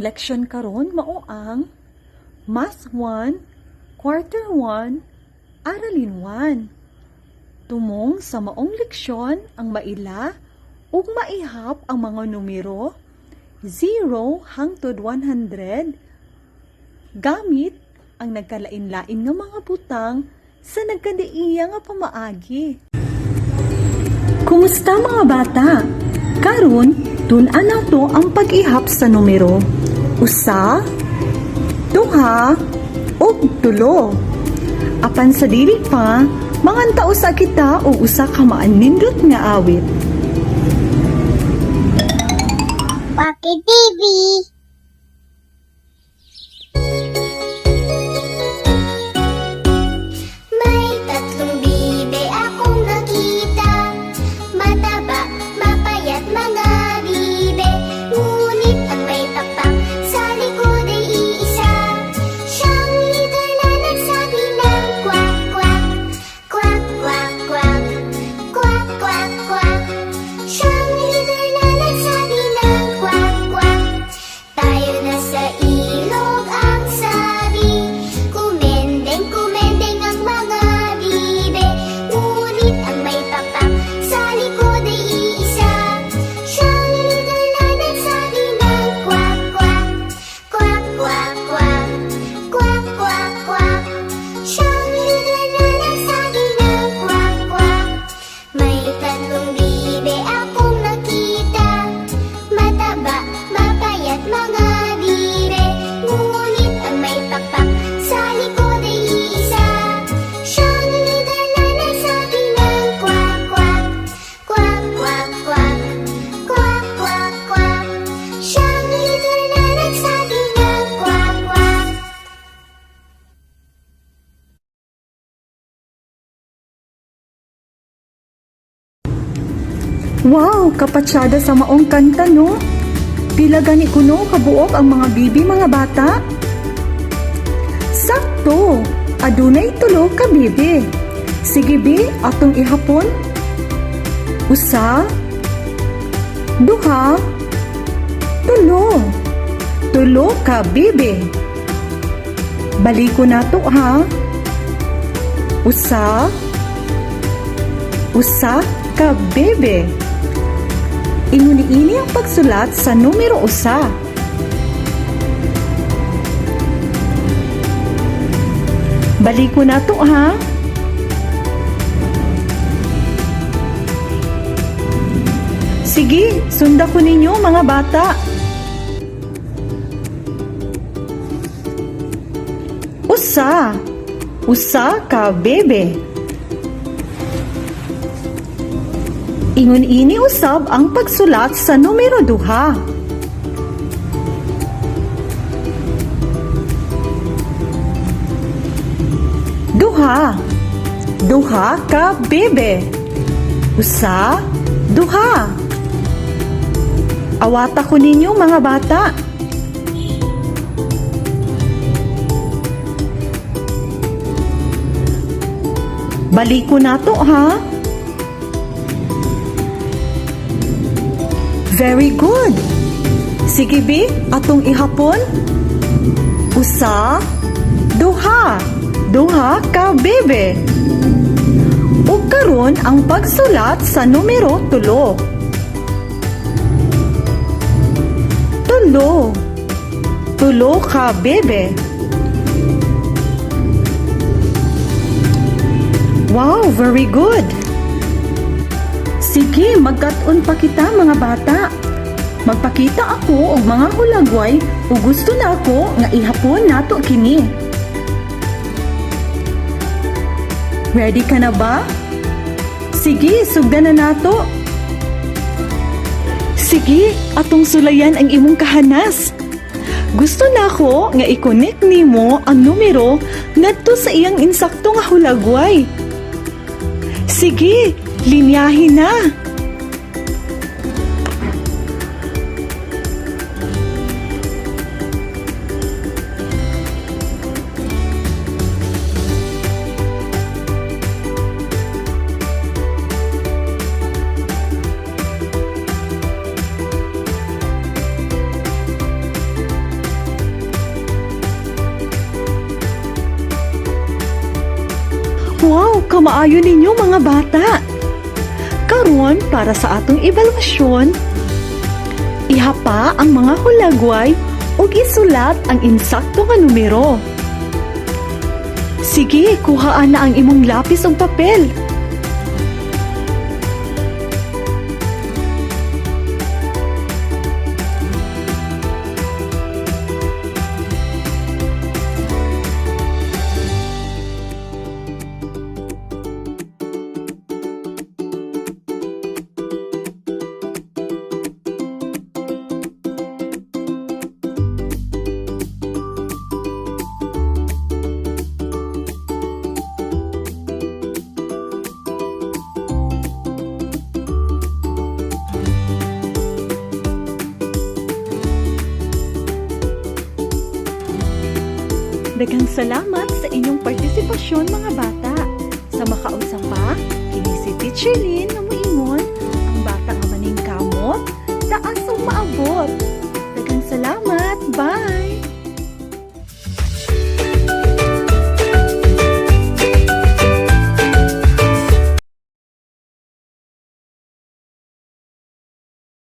Atong leksyon karon mao ang Math 1, Quarter 1, Aralin 1. Tumong sa maong leksyon ang maila ug maihap ang mga numero 0 hangtod 100 gamit ang nagkalain-lain nga mga butang sa nagkadiiya nga pamaagi. Kumusta mga bata? Karon, tun-an nato ang pag-ihap sa numero 1, 2, ug 3. Apan sa dili pa, mangantao sa kita og usa ka maanindot nga awit. Paki TV. May tatlong bibe akong nakita, mataba, mapayat mga bibe, ngunit ang may pakpak sa likod ay iisa. Siyang leader na nagsabi ng kwak kwak, kwak kwak kwak, kwak kwak kwak. Siyang leader na nagsabi ng kwak kwak. Tayo na sa ilog ang sabi, kumendeng kumendeng ang mga bibe, ngunit ang may pakpak sa likod ay iisa. Siyang leader na nagsabi ng kwak kwak, kwak kwak kwak, kwak kwak kwak. Siyang leader na nagsabi ng kwak kwak. May tatlong bibe akong nakita, mataba, mapayat mga bibe, ngunit ang may pakpak sa likod ay iisa. Siyang leader na nagsabi ng kwak kwak, kwak kwak kwak, kwak kwak kwak. Siyang leader na nagsabi ng kwak kwak. Wow, kapatsyada sa maong kanta no? Pila gani kuno kabuok ang mga bibi mga bata? Sakto, adunay 3 ka bibi. Sige bi, atong ihapon. 1, 2, 3. 3 ka bibi. Baliko nato ha. 1 ka bibi. Inuni-ini ang pagsulat sa numero 1. Baliko na to ha. Sige, sunda ko ninyo mga bata. 1 ka bebe. Ingon ini usab ang pagsulat sa numero 2. 2 ka bebe. 1, 2. Awata ko ninyo mga bata. Baliko nato ha. Very good. Sige bi, atong ihapon. 1, 2 ka bebe. Ug karon ang pagsulat sa numero 3. 3 ka bebe. Wow, very good. Sige, magkat-on pa kita mga bata. Magpakita ako og mga hulagway ug gusto na ako nga ihapon nato kini. Ready ka na ba? Sige, sugdan na nato. Sige, atong sulayan ang imong kahanas. Gusto na ako nga i-connect nimo ang numero ngadto sa iyang insakto nga hulagway. Sige, linyahin na. kamaayo ninyo mga bata. Karon para sa atong evaluasyon, ihapa ang mga hulagway ug isulat ang insakto nga numero. Sige, kuhaan na ang imong lapis ug papel. Daghang salamat sa inyong partisipasyon mga bata. Sa makausap pa, kini si Teacher Lynn na moingon,